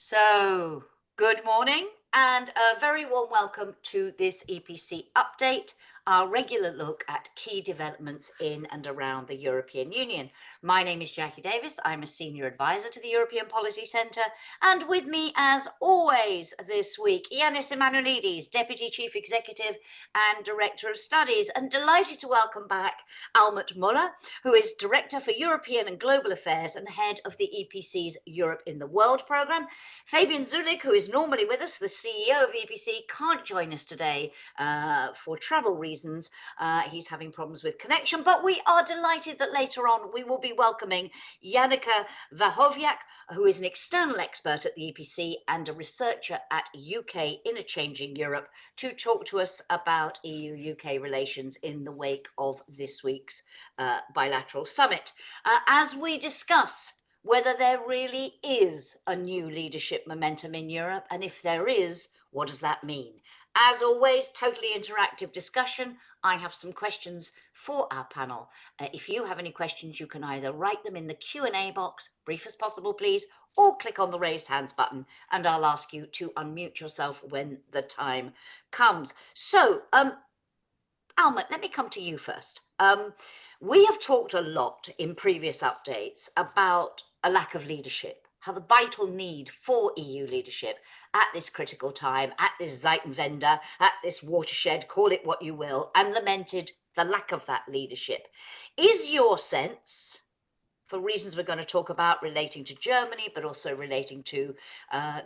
So, good morning and a very warm welcome to this EPC update, our regular look at key developments in and around the European Union. My name is Jackie Davis. I'm a senior advisor to the European Policy Centre, and with me, as always, this week, Janis Emmanouilidis, Deputy Chief Executive and Director of Studies, and delighted to welcome back Almut Möller, who is Director for European and Global Affairs and Head of the EPC's Europe in the World programme. Fabian Zulik, who is normally with us, the CEO of the EPC, can't join us today for travel reasons. He's having problems with connection, but we are delighted that later on we will be welcoming Jannike Wachowiak, who is an external expert at the EPC and a researcher at UK in a Changing Europe, to talk to us about EU-UK relations in the wake of this week's bilateral summit. As we discuss whether there really is a new leadership momentum in Europe, and if there is, what does that mean? As always, totally interactive discussion. I have some questions for our panel. If you have any questions, you can either write them in the Q&A box, brief as possible, please, or click on the raised hands button, and I'll ask you to unmute yourself when the time comes. So, Almut, let me come to you first. We have talked a lot in previous updates about a lack of leadership, how the vital need for EU leadership at this critical time, at this Zeitenwende, at this watershed, call it what you will, and lamented the lack of that leadership. Is your sense, for reasons we're going to talk about relating to Germany, but also relating to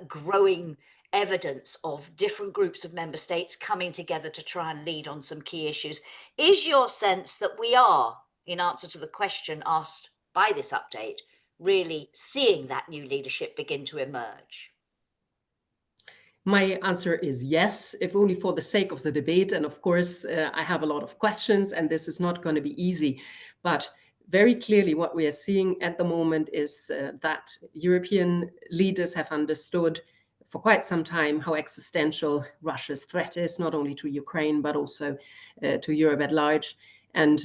growing evidence of different groups of member states coming together to try and lead on some key issues, is your sense that we are, in answer to the question asked by this update, really seeing that new leadership begin to emerge? My answer is yes, if only for the sake of the debate. And of course, I have a lot of questions, and this is not going to be easy. But very clearly, what we are seeing at the moment is that European leaders have understood for quite some time how existential Russia's threat is, not only to Ukraine, but also to Europe at large. And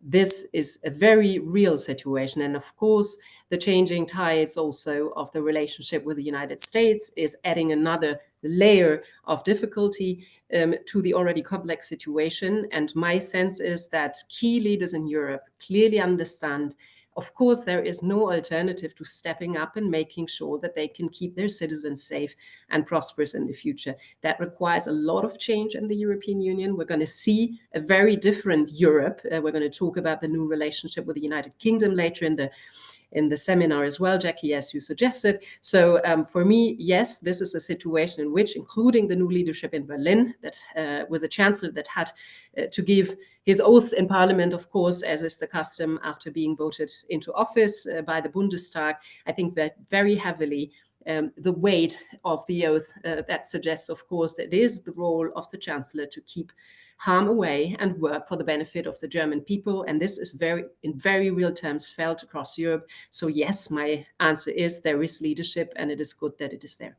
this is a very real situation. And of course, the changing tides also of the relationship with the United States is adding another layer of difficulty to the already complex situation. And my sense is that key leaders in Europe clearly understand, of course, there is no alternative to stepping up and making sure that they can keep their citizens safe and prosperous in the future. That requires a lot of change in the European Union. We're going to see a very different Europe. We're going to talk about the new relationship with the United Kingdom later in the seminar as well, Jackie, as you suggested. So for me, yes, this is a situation in which, including the new leadership in Berlin, that with a chancellor that had to give his oath in parliament, of course, as is the custom after being voted into office by the Bundestag, I think that very heavily the weight of the oath that suggests, of course, that it is the role of the chancellor to keep harm away and work for the benefit of the German people. And this is in very real terms felt across Europe. So yes, my answer is there is leadership, and it is good that it is there.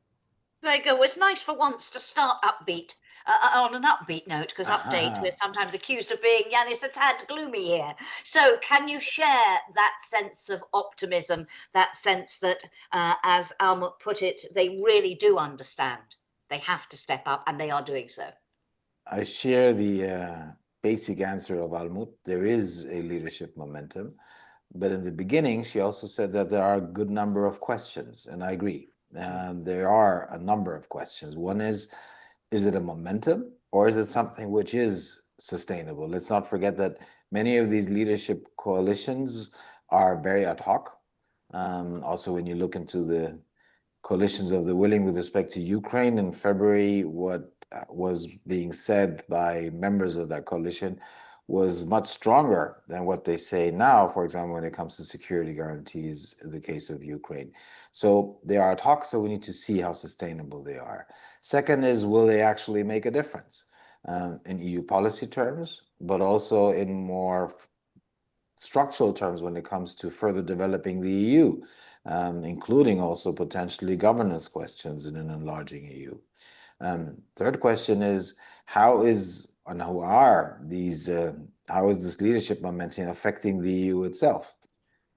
Very good. Well, it's nice for once to start upbeat. On an upbeat note, because update, we're sometimes accused of being, Janis, a tad gloomy here. So can you share that sense of optimism, that sense that, as Almut put it, they really do understand they have to step up, and they are doing so? I share the basic answer of Almut. There is a leadership momentum. But in the beginning, she also said that there are a good number of questions, and I agree. There are a number of questions. One is it a momentum, or is it something which is sustainable? Let's not forget that many of these leadership coalitions are very ad hoc. Also, when you look into the coalitions of the willing with respect to Ukraine in February, what was being said by members of that coalition was much stronger than what they say now, for example, when it comes to security guarantees in the case of Ukraine. So they are ad hoc, so we need to see how sustainable they are. Second is, will they actually make a difference in EU policy terms, but also in more structural terms when it comes to further developing the EU, including also potentially governance questions in an enlarging EU. Third question is, how is this leadership momentum affecting the EU itself,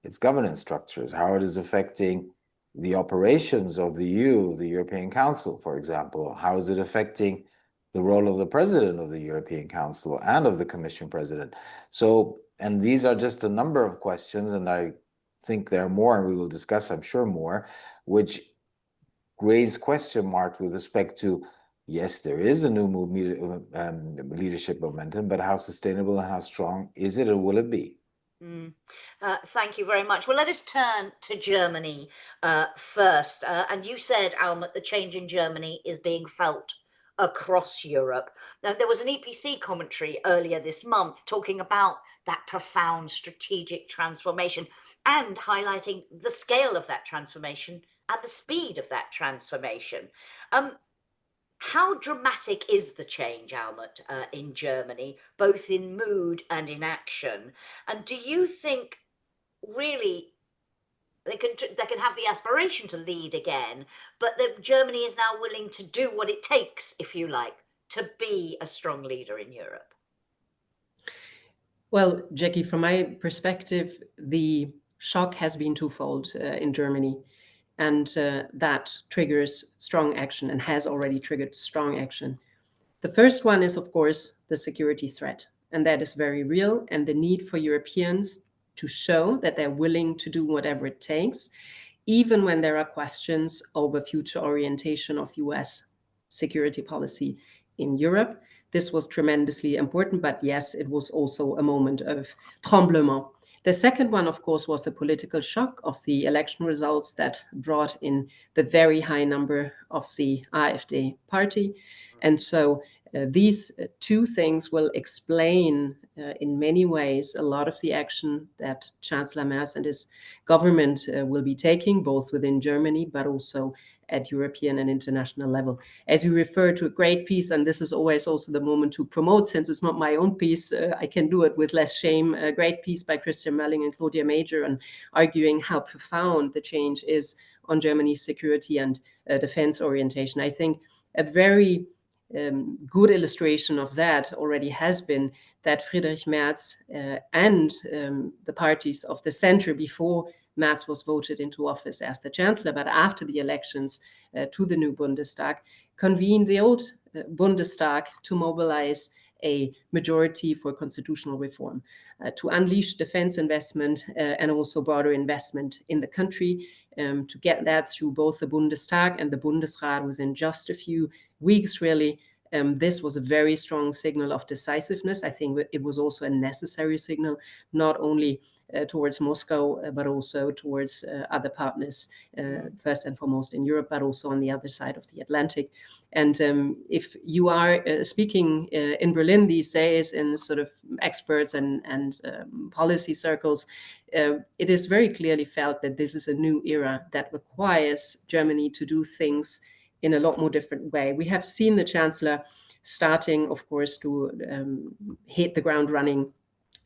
its governance structures, how it is affecting the operations of the EU, the European Council, for example? How is it affecting the role of the President of the European Council and of the Commission President? So, and these are just a number of questions, and I think there are more, and we will discuss, I'm sure, more, which raise question marks with respect to, yes, there is a new leadership momentum, but how sustainable and how strong is it, or will it be? Thank you very much. Well, let us turn to Germany first. And you said, Almut, the change in Germany is being felt across Europe. Now, there was an EPC commentary earlier this month talking about that profound strategic transformation and highlighting the scale of that transformation and the speed of that transformation. How dramatic is the change, Almut, in Germany, both in mood and in action? And do you think really they can have the aspiration to lead again, but that Germany is now willing to do what it takes, if you like, to be a strong leader in Europe? Well, Jackie, from my perspective, the shock has been twofold in Germany. And that triggers strong action and has already triggered strong action. The first one is, of course, the security threat. And that is very real. And the need for Europeans to show that they're willing to do whatever it takes, even when there are questions over future orientation of US security policy in Europe. This was tremendously important. But yes, it was also a moment of tremblement. The second one, of course, was the political shock of the election results that brought in the very high number of the AfD party. And so these two things will explain in many ways a lot of the action that Chancellor Merz and his government will be taking, both within Germany, but also at European and international level. As you refer to a great piece, and this is always also the moment to promote, since it's not my own piece, I can do it with less shame, a great piece by Christian Mölling and Claudia Major, and arguing how profound the change is on Germany's security and defense orientation. I think a very good illustration of that already has been that Friedrich Merz and the parties of the center before Merz was voted into office as the chancellor, but after the elections to the new Bundestag, convened the old Bundestag to mobilize a majority for constitutional reform, to unleash defense investment and also broader investment in the country, to get that through both the Bundestag and the Bundesrat within just a few weeks, really. This was a very strong signal of decisiveness. I think it was also a necessary signal, not only towards Moscow, but also towards other partners, first and foremost in Europe, but also on the other side of the Atlantic. And if you are speaking in Berlin these days in sort of experts and policy circles, it is very clearly felt that this is a new era that requires Germany to do things in a lot more different way. We have seen the Chancellor starting, of course, to hit the ground running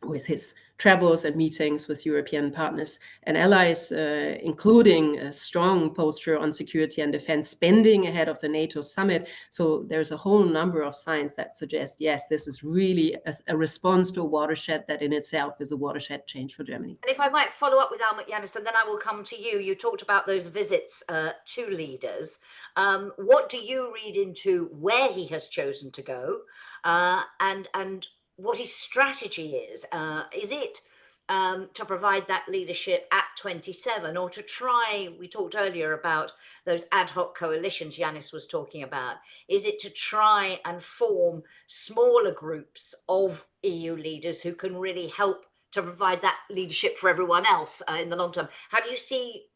with his travels and meetings with European partners and allies, including a strong posture on security and defense spending ahead of the NATO summit. So there's a whole number of signs that suggest, yes, this is really a response to a watershed that in itself is a watershed change for Germany. And if I might follow up with Almut, Janis, and then I will come to you. You talked about those visits to leaders. What do you read into where he has chosen to go and what his strategy is? Is it to provide that leadership at 27 or to try, we talked earlier about those ad hoc coalitions Janis was talking about, is it to try and form smaller groups of EU leaders who can really help to provide that leadership for everyone else in the long term? How do you see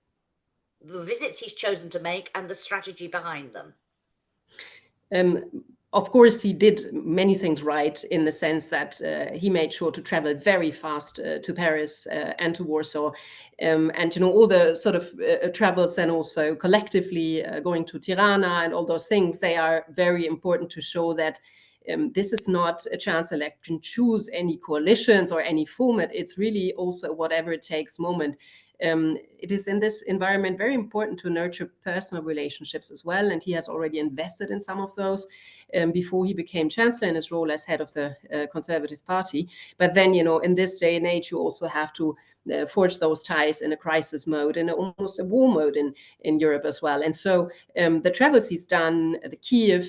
the visits he's chosen to make and the strategy behind them? Of course, he did many things right in the sense that he made sure to travel very fast to Paris and to Warsaw. And, you know, all the sort of travels and also collectively going to Tirana and all those things, they are very important to show that this is not a chancellor that can choose any coalitions or any format. It's really also whatever it takes moment. it is in this environment very important to nurture personal relationships as well. And he has already invested in some of those before he became chancellor in his role as head of the Conservative Party. But then, in this day and age, you also have to forge those ties in a crisis mode, in almost a war mode in Europe as well. And so the travels he's done, the Kyiv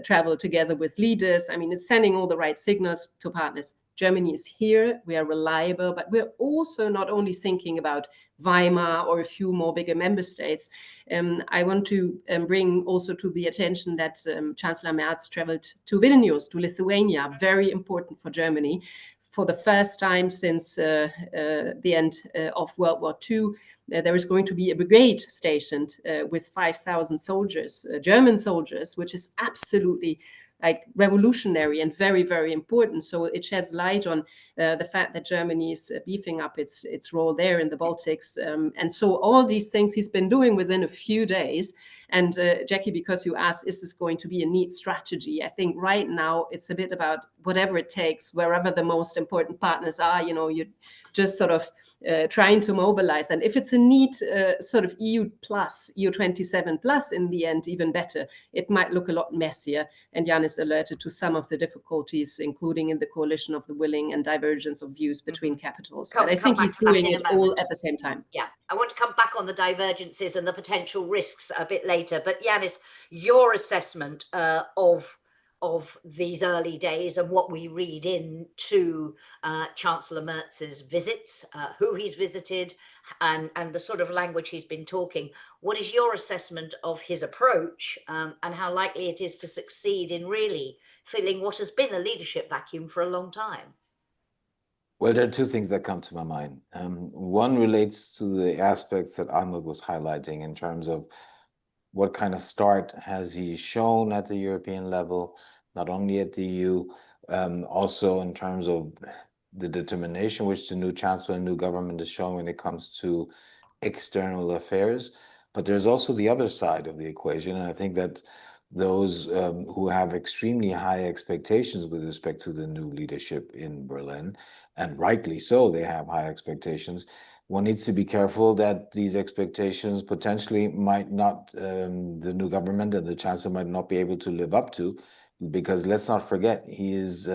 travel together with leaders, I mean, it's sending all the right signals to partners. Germany is here, we are reliable, but we're also not only thinking about Weimar or a few more bigger member states. I want to bring also to the attention that Chancellor Merz traveled to Vilnius, to Lithuania, very important for Germany. For the first time since the end of World War II, there is going to be a brigade stationed with 5,000 soldiers, German soldiers, which is absolutely revolutionary and very, very important. So it sheds light on the fact that Germany is beefing up its role there in the Baltics. And so all these things he's been doing within a few days. And Jacki, because you asked, is this going to be a neat strategy? I think right now it's a bit about whatever it takes, wherever the most important partners are, you're just sort of trying to mobilize. And if it's a neat sort of EU plus, EU 27 plus in the end, even better, it might look a lot messier. And Janis alerted to some of the difficulties, including in the coalition of the willing and divergence of views between capitals. But I think he's doing it all at the same time. Yeah, I want to come back on the divergences and the potential risks a bit later. But Janis, your assessment of these early days and what we read into Chancellor Merz's visits, who he's visited, and the sort of language he's been talking. What is your assessment of his approach and how likely it is to succeed in really filling what has been a leadership vacuum for a long time? Well, there are two things that come to my mind. One relates to the aspects that Almut was highlighting in terms of what kind of start has he shown at the European level, not only at the EU, also in terms of the determination which the new chancellor and new government is showing when it comes to external affairs. But there's also the other side of the equation, and I think that those who have extremely high expectations with respect to the new leadership in Berlin, and rightly so, they have high expectations. One needs to be careful that these expectations potentially might not, the new government and the chancellor might not be able to live up to, because let's not forget, he is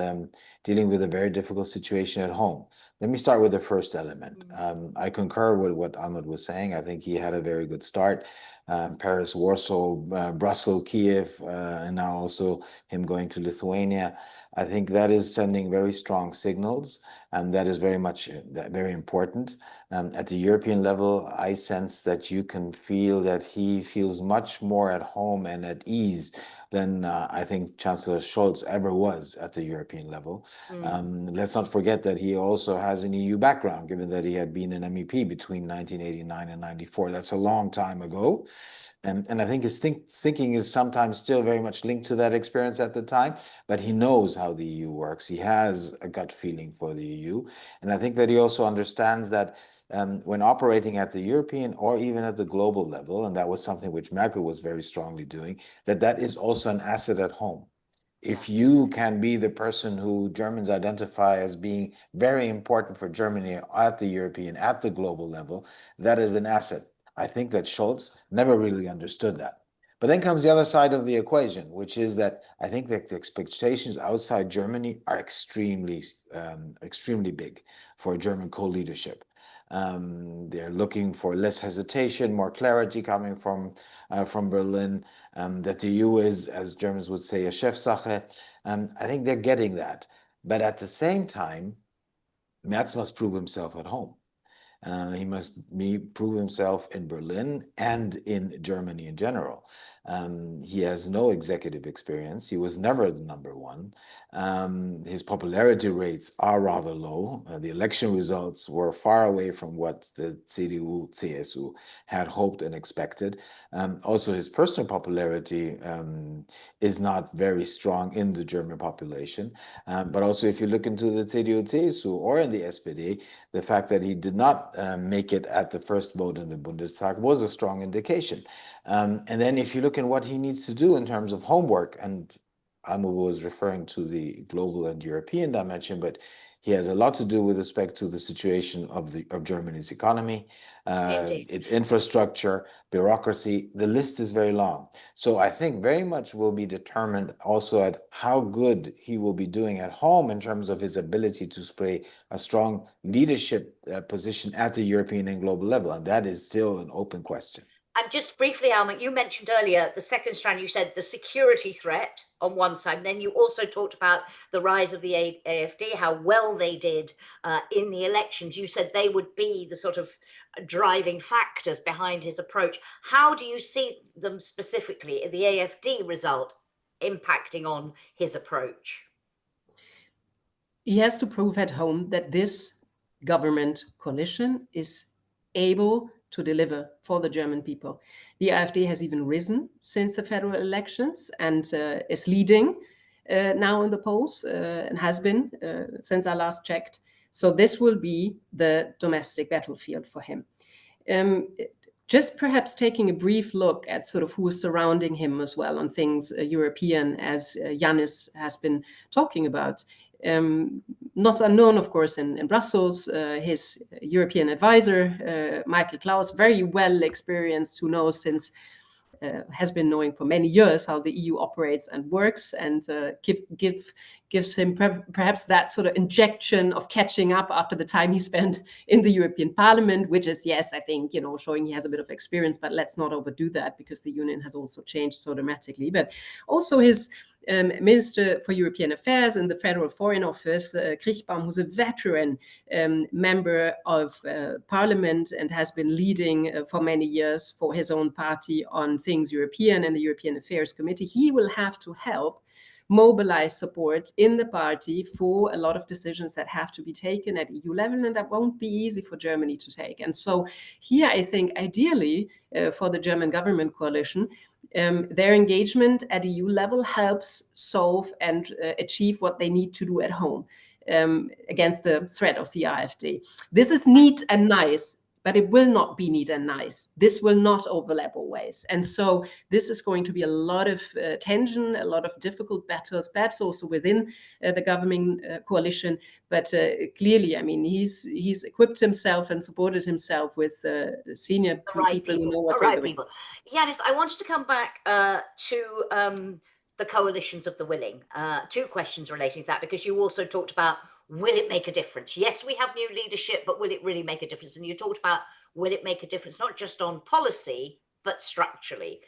dealing with a very difficult situation at home. Let me start with the first element. I concur with what Almut was saying. I think he had a very good start. Paris, Warsaw, Brussels, Kyiv, and now also him going to Lithuania. I think that is sending very strong signals, and that is very much very important. At the European level, I sense that you can feel that he feels much more at home and at ease than I think Chancellor Scholz ever was at the European level. Let's not forget that he also has an EU background, given that he had been an MEP between 1989 and 94. That's a long time ago. And I think his thinking is sometimes still very much linked to that experience at the time, but he knows how the EU works. He has a gut feeling for the EU. And I think that he also understands that when operating at the European or even at the global level, and that was something which Merkel was very strongly doing, that is also an asset at home. If you can be the person who Germans identify as being very important for Germany at the European, at the global level, that is an asset. I think that Scholz never really understood that. But then comes the other side of the equation, which is that I think that the expectations outside Germany are extremely big for German co-leadership. They're looking for less hesitation, more clarity coming from Berlin, that the EU is, as Germans would say, a Chefsache. I think they're getting that. But at the same time, Merz must prove himself at home. He must prove himself in Berlin and in Germany in general. He has no executive experience. He was never the number one. His popularity rates are rather low. The election results were far away from what the CDU, CSU had hoped and expected. Also, his personal popularity is not very strong in the German population. But also, if you look into the CDU, CSU or in the SPD, the fact that he did not make it at the first vote in the Bundestag was a strong indication. And then if you look at what he needs to do in terms of homework, and Almut was referring to the global and European dimension, but He has a lot to do with respect to the situation of Germany's economy, its infrastructure, bureaucracy. The list is very long. So I think very much will be determined also at how good he will be doing at home in terms of his ability to play a strong leadership position at the European and global level. And that is still an open question. And just briefly, Almut, you mentioned earlier the second strand, you said the security threat on one side. And then you also talked about the rise of the AfD, how well they did in the elections. You said they would be the sort of driving factors behind his approach. How do you see them specifically, the AfD result, impacting on his approach? He has to prove at home that this government coalition is able to deliver for the German people. The AfD has even risen since the federal elections and is leading now in the polls and has been since I last checked. So this will be the domestic battlefield for him. Just perhaps taking a brief look at sort of who is surrounding him as well on things European, as Janis has been talking about. Not unknown, of course, in Brussels, his European advisor, Michael Klaus, very well experienced, who knows since, has been knowing for many years how the EU operates and works, and gives him perhaps that sort of injection of catching up after the time he spent in the European Parliament, which is, yes, I think, showing he has a bit of experience, but let's not overdo that because the Union has also changed so dramatically. But also his Minister for European Affairs in the Federal Foreign Office, Kriechbaum, who's a veteran member of Parliament and has been leading for many years for his own party on things European and the European Affairs Committee. He will have to help mobilize support in the party for a lot of decisions that have to be taken at EU level, and that won't be easy for Germany to take. And so here, I think, ideally, for the German government coalition, their engagement at EU level helps solve and achieve what they need to do at home against the threat of the AfD. This is neat and nice, but it will not be neat and nice. This will not overlap always. And so this is going to be a lot of tension, a lot of difficult battles, perhaps also within the governing coalition. But clearly, I mean, he's equipped himself and supported himself with senior people who know what they're doing. Janis, I wanted to come back to the coalitions of the willing. Two questions relating to that, because you also talked about, will it make a difference? Yes, we have new leadership, but will it really make a difference? And you talked about, will it make a difference, not just on policy, but structurally,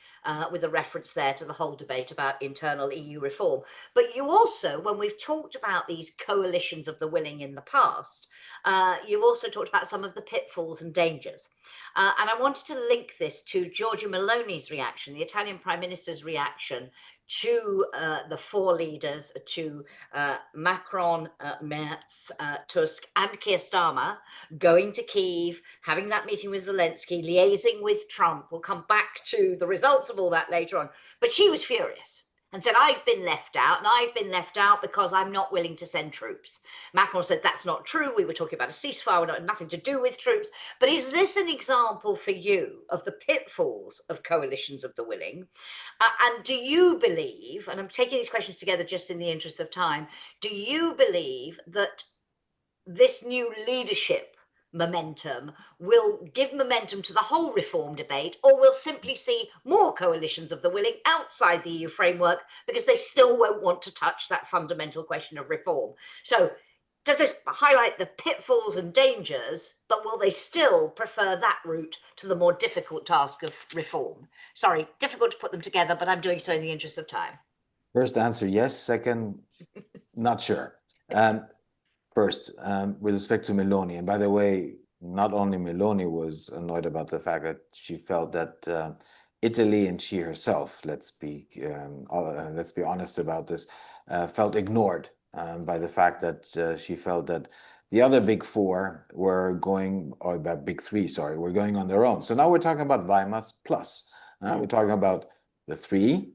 with a reference there to the whole debate about internal EU reform. But you also, when we've talked about these coalitions of the willing in the past, you've also talked about some of the pitfalls and dangers. And I wanted to link this to Giorgia Meloni's reaction, the Italian Prime Minister's reaction to the four leaders, to Macron, Merz, Tusk, and Keir Starmer, going to Kyiv, having that meeting with Zelensky, liaising with Trump. We'll come back to the results of all that later on. But she was furious and said, I've been left out, and I've been left out because I'm not willing to send troops. Macron said, that's not true. We were talking about a ceasefire, nothing to do with troops. But is this an example for you of the pitfalls of coalitions of the willing? And do you believe, and I'm taking these questions together just in the interest of time, do you believe that this new leadership momentum will give momentum to the whole reform debate, or we'll simply see more coalitions of the willing outside the EU framework because they still won't want to touch that fundamental question of reform? So does this highlight the pitfalls and dangers, but will they still prefer that route to the more difficult task of reform? Sorry, difficult to put them together, but I'm doing so in the interest of time. First answer, yes. Second, not sure. First, with respect to Meloni, and by the way, not only Meloni was annoyed about the fact that she felt that Italy and she herself, let's be honest about this, felt ignored by the fact that she felt that the other big four were going, or big three, sorry, were going on their own. So now we're talking about Weimar plus. We're talking about the three,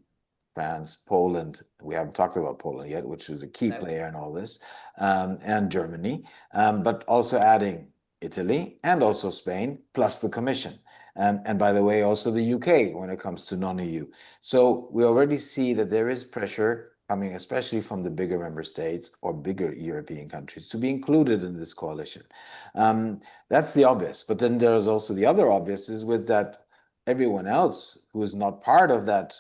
France, Poland, we haven't talked about Poland yet, which is a key player in all this, and Germany, but also adding Italy and also Spain, plus the Commission. And by the way, also the UK when it comes to non-EU. So we already see that there is pressure coming especially from the bigger member states or bigger European countries to be included in this coalition. That's the obvious. But then there's also the other obvious is with that everyone else who is not part of that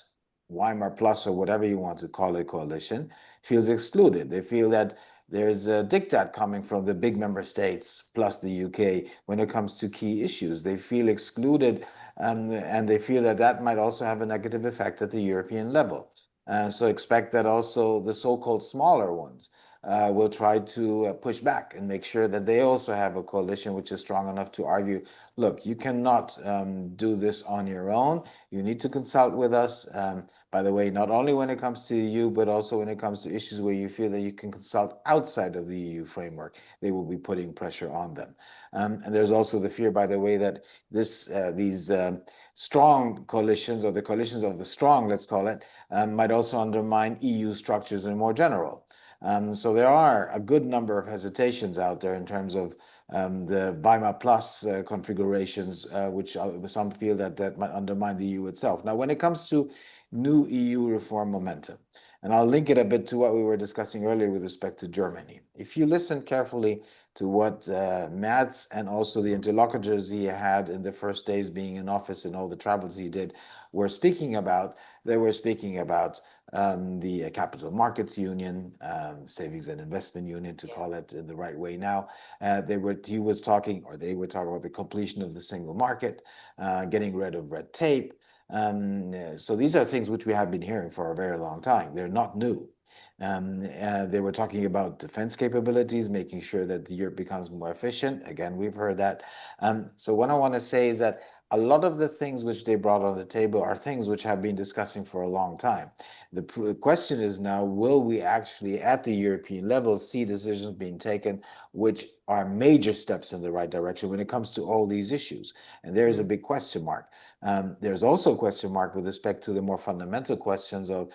Weimar Plus or whatever you want to call it coalition feels excluded. They feel that there's a diktat coming from the big member states plus the UK when it comes to key issues. They feel excluded, and they feel that that might also have a negative effect at the European level. So expect that also the so-called smaller ones will try to push back and make sure that they also have a coalition which is strong enough to argue, look, you cannot do this on your own. You need to consult with us. By the way, not only when it comes to the EU, but also when it comes to issues where you feel that you can consult outside of the EU framework, they will be putting pressure on them. And there's also the fear, by the way, that these strong coalitions, or the coalitions of the strong, let's call it, might also undermine EU structures in more general. So there are a good number of hesitations out there in terms of the Weimar Plus configurations, which some feel that might undermine the EU itself. Now, when it comes to new EU reform momentum, and I'll link it a bit to what we were discussing earlier with respect to Germany. If you listen carefully to what Merz and also the interlocutors he had in the first days being in office and all the travels he did were speaking about, they were speaking about the Capital Markets Union, Savings and Investment Union, to call it in the right way now. They were talking about the completion of the single market, getting rid of red tape. So these are things which we have been hearing for a very long time. They're not new. They were talking about defense capabilities, making sure that Europe becomes more efficient. Again, we've heard that. So what I want to say is that a lot of the things which they brought on the table are things which have been discussing for a long time. The question is now, will we actually at the European level see decisions being taken which are major steps in the right direction when it comes to all these issues? And there is a big question mark. There's also a question mark with respect to the more fundamental questions of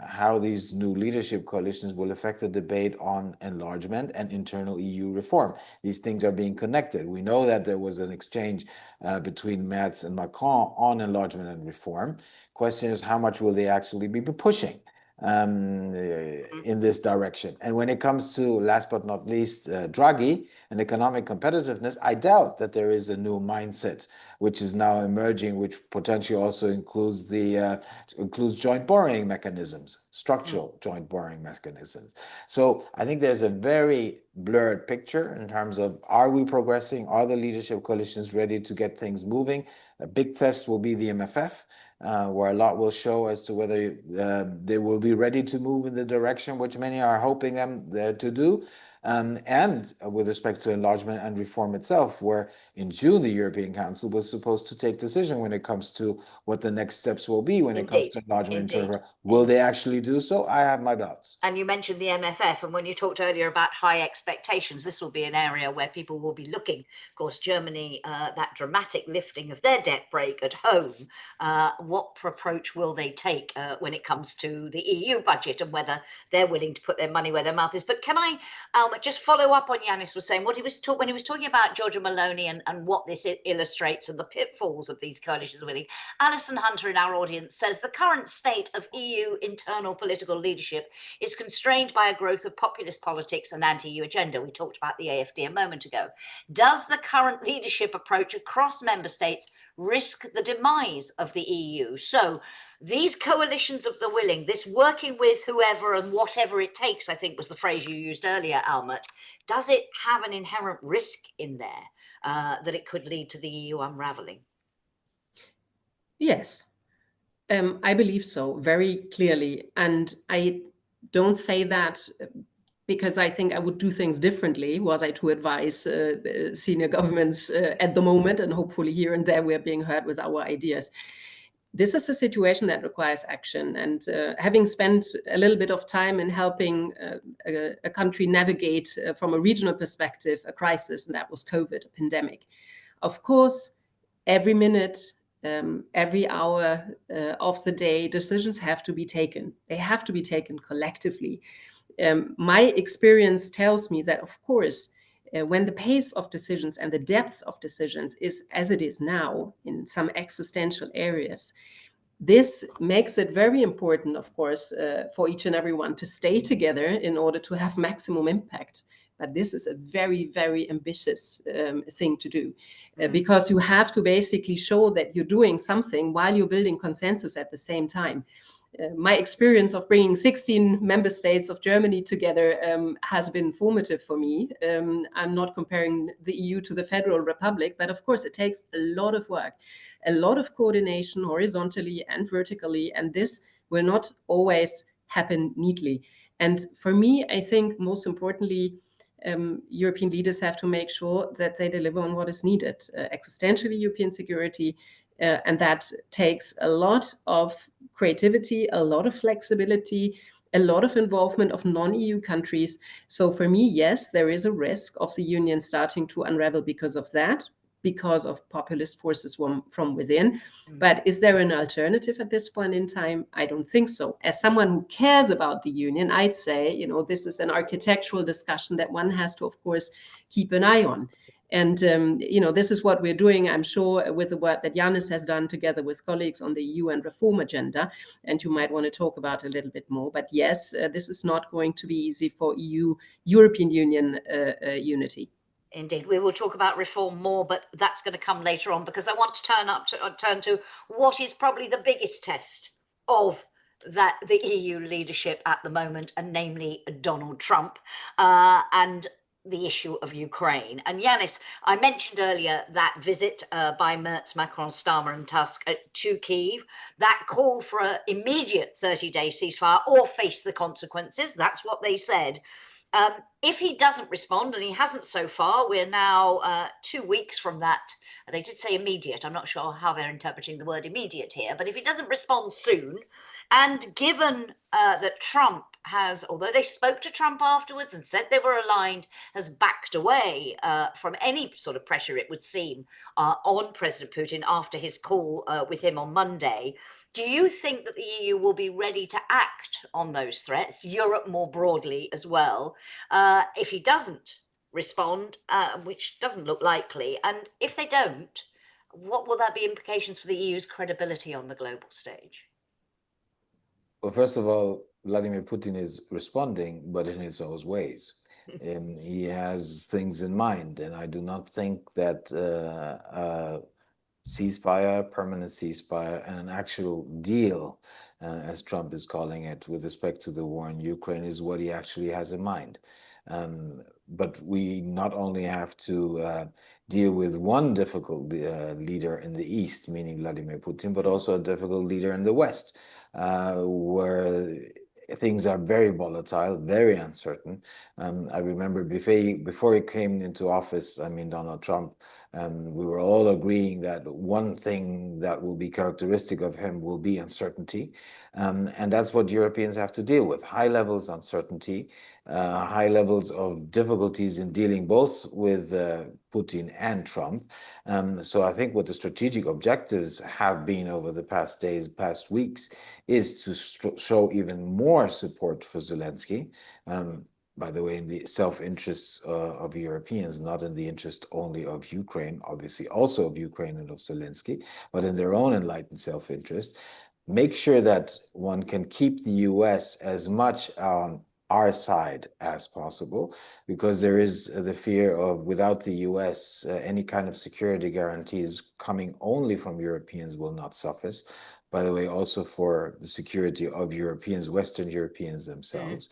how these new leadership coalitions will affect the debate on enlargement and internal EU reform. These things are being connected. We know that there was an exchange between Merz and Macron on enlargement and reform. Question is, how much will they actually be pushing in this direction? And when it comes to, last but not least, Draghi and economic competitiveness, I doubt that there is a new mindset which is now emerging, which potentially also includes joint borrowing mechanisms, structural joint borrowing mechanisms. So I think there's a very blurred picture in terms of, are we progressing? Are the leadership coalitions ready to get things moving? A big test will be the MFF, where a lot will show as to whether they will be ready to move in the direction which many are hoping them to do. And with respect to enlargement and reform itself, where in June the European Council was supposed to take decision when it comes to what the next steps will be when it comes to enlargement. Will they actually do so? I have my doubts. And you mentioned the MFF, and when you talked earlier about high expectations, this will be an area where people will be looking. Of course, Germany, that dramatic lifting of their debt brake at home, what approach will they take when it comes to the EU budget and whether they're willing to put their money where their mouth is? But can I just follow up on Janis was saying, when he was talking about Giorgia Meloni and what this illustrates and the pitfalls of these coalitions winning. Alison Hunter in our audience says the current state of EU internal political leadership is constrained by a growth of populist politics and anti-EU agenda. We talked about the AfD a moment ago. Does the current leadership approach across member states risk the demise of the EU? So these coalitions of the willing, this working with whoever and whatever it takes, I think was the phrase you used earlier, Almut, does it have an inherent risk in there that it could lead to the EU unraveling? Yes, I believe so, very clearly. And I don't say that because I think I would do things differently, was I to advise senior governments at the moment, and hopefully here and there we're being heard with our ideas. This is a situation that requires action. And having spent a little bit of time in helping a country navigate from a regional perspective a crisis, and that was COVID, a pandemic. Of course, every minute, every hour of the day, decisions have to be taken. They have to be taken collectively. My experience tells me that, of course, when the pace of decisions and the depth of decisions is as it is now in some existential areas, This makes it very important, of course, for each and everyone to stay together in order to have maximum impact. But this is a very, very ambitious thing to do, because you have to basically show that you're doing something while you're building consensus at the same time. My experience of bringing 16 member states of Germany together has been formative for me. I'm not comparing the EU to the Federal Republic, but of course it takes a lot of work, a lot of coordination horizontally and vertically, and this will not always happen neatly. And for me, I think most importantly, European leaders have to make sure that they deliver on what is needed, existentially European security, and that takes a lot of creativity, a lot of flexibility, a lot of involvement of non-EU countries. So for me, yes, there is a risk of the Union starting to unravel because of that, because of populist forces from within. But is there an alternative at this point in time? I don't think so. As someone who cares about the Union, I'd say, you know, this is an architectural discussion that one has to, of course, keep an eye on. And, you know, this is what we're doing, I'm sure, with the work that Janis has done together with colleagues on the EU and reform agenda. And you might want to talk about a little bit more. But yes, this is not going to be easy for European Union unity. Indeed, we will talk about reform more, but that's going to come later on, because I want to turn to what is probably the biggest test of the EU leadership at the moment, and namely Donald Trump and the issue of Ukraine. And Janis, I mentioned earlier that visit by Merz, Macron, Starmer and Tusk to Kyiv, that call for an immediate 30-day ceasefire or face the consequences. That's what they said. If he doesn't respond, and he hasn't so far, we're now 2 weeks from that. They did say immediate. I'm not sure how they're interpreting the word immediate here, but if he doesn't respond soon, and given that Trump has, although they spoke to Trump afterwards and said they were aligned, has backed away from any sort of pressure, it would seem, on President Putin after his call with him on Monday. Do you think that the EU will be ready to act on those threats, Europe more broadly as well, if he doesn't respond, which doesn't look likely? And if they don't, what will that be implications for the EU's credibility on the global stage? Well, first of all, Vladimir Putin is responding, but in his own ways. He has things in mind, and I do not think that ceasefire, permanent ceasefire, and an actual deal, as Trump is calling it, with respect to the war in Ukraine is what he actually has in mind. But we not only have to deal with one difficult leader in the East, meaning Vladimir Putin, but also a difficult leader in the West, where things are very volatile, very uncertain. I remember before he came into office, I mean, Donald Trump, we were all agreeing that one thing that will be characteristic of him will be uncertainty. And that's what Europeans have to deal with: high levels of uncertainty, high levels of difficulties in dealing both with Putin and Trump. So I think what the strategic objectives have been over the past days, past weeks, is to show even more support for Zelensky. By the way, in the self-interests of Europeans, not in the interest only of Ukraine, obviously also of Ukraine and of Zelensky, but in their own enlightened self-interest. Make sure that one can keep the US as much on our side as possible, because there is the fear of, without the US, any kind of security guarantees coming only from Europeans will not suffice. By the way, also for the security of Europeans, Western Europeans themselves.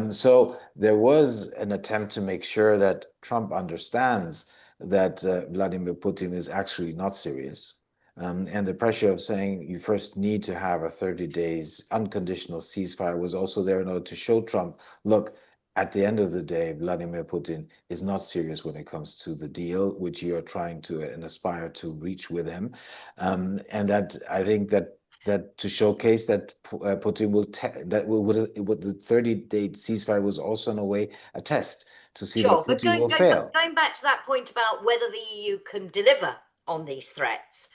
So there was an attempt to make sure that Trump understands that Vladimir Putin is actually not serious. And the pressure of saying you first need to have a 30 days unconditional ceasefire was also there in order to show Trump, look, at the end of the day, Vladimir Putin is not serious when it comes to the deal which you are trying to and aspire to reach with him. And that, I think that to showcase that Putin will, the 30-day ceasefire was also in a way a test to see that Putin will fail. Going back to that point about whether the EU can deliver on these threats,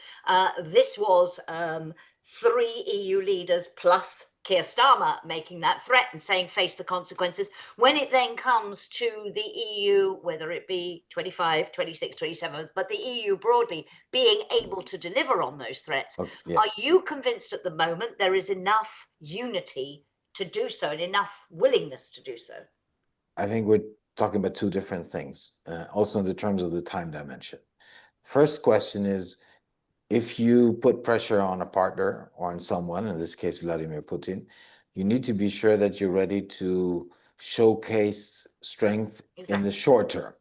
this was 3 EU leaders plus Keir Starmer making that threat and saying face the consequences. When it then comes to the EU, whether it be 25, 26, 27, but the EU broadly being able to deliver on those threats, are you convinced at the moment there is enough unity to do so and enough willingness to do so? I think we're talking about two different things, also in the terms of the time dimension. First question is, if you put pressure on a partner or on someone, in this case, Vladimir Putin, you need to be sure that you're ready to showcase strength in the short term.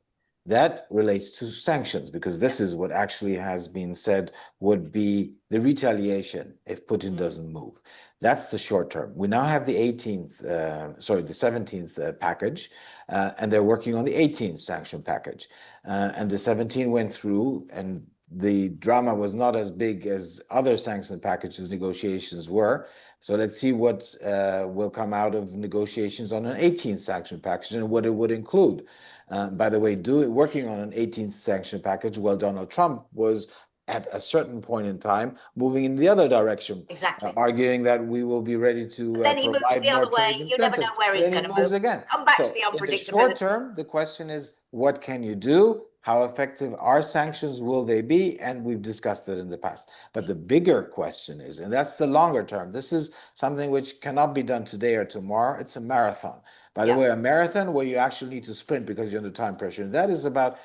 That relates to sanctions, because this is what actually has been said would be the retaliation if Putin doesn't move. That's the short term. We now have the 17th package, and they're working on the 18th sanction package. And the 17 went through, and the drama was not as big as other sanction packages negotiations were. So let's see what will come out of negotiations on an 18th sanction package and what it would include. By the way, working on an 18th sanction package, well, Donald Trump was at a certain point in time moving in the other direction, arguing that we will be ready to provide more trade incentives. You never know where he's going to move. Again. Come back to the unpredictability. In the short term, the question is, what can you do? How effective are sanctions? Will they be? And we've discussed it in the past. But the bigger question is, and that's the longer term, this is something which cannot be done today or tomorrow. It's a marathon. By the way, a marathon where you actually need to sprint because you're under time pressure. And that is about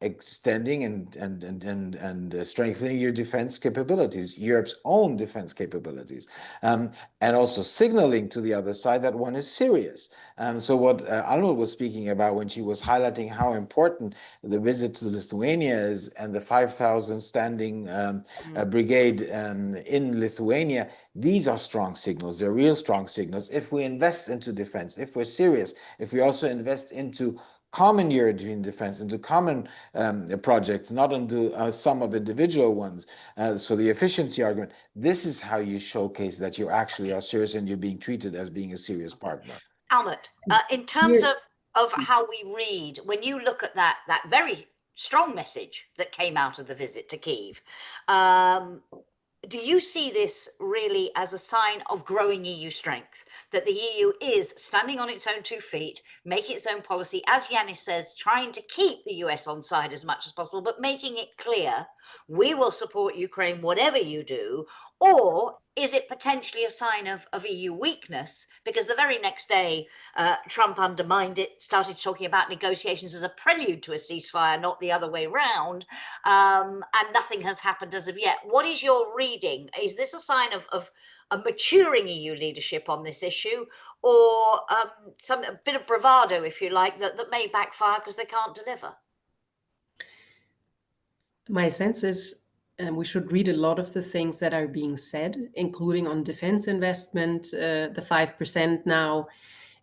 extending and strengthening your defense capabilities, Europe's own defense capabilities, and also signaling to the other side that one is serious. So what Almut was speaking about when she was highlighting how important the visit to Lithuania is and the 5,000 standing brigade in Lithuania, these are strong signals. They're real strong signals. If we invest into defense, if we're serious, if we also invest into common European defense, into common projects, not into a sum of individual ones. So the efficiency argument, this is how you showcase that you actually are serious and you're being treated as being a serious partner. Almut, in terms of how we read, when you look at that very strong message that came out of the visit to Kyiv, do you see this really as a sign of growing EU strength, that the EU is standing on its own 2 feet, making its own policy, as Janis says, trying to keep the US on side as much as possible, but making it clear, we will support Ukraine whatever you do? Or is it potentially a sign of EU weakness? Because the very next day, Trump undermined it, started talking about negotiations as a prelude to a ceasefire, not the other way round, and nothing has happened as of yet. What is your reading? Is this a sign of a maturing EU leadership on this issue, or a bit of bravado, if you like, that may backfire because they can't deliver? My sense is we should read a lot of the things that are being said, including on defense investment, the 5% now,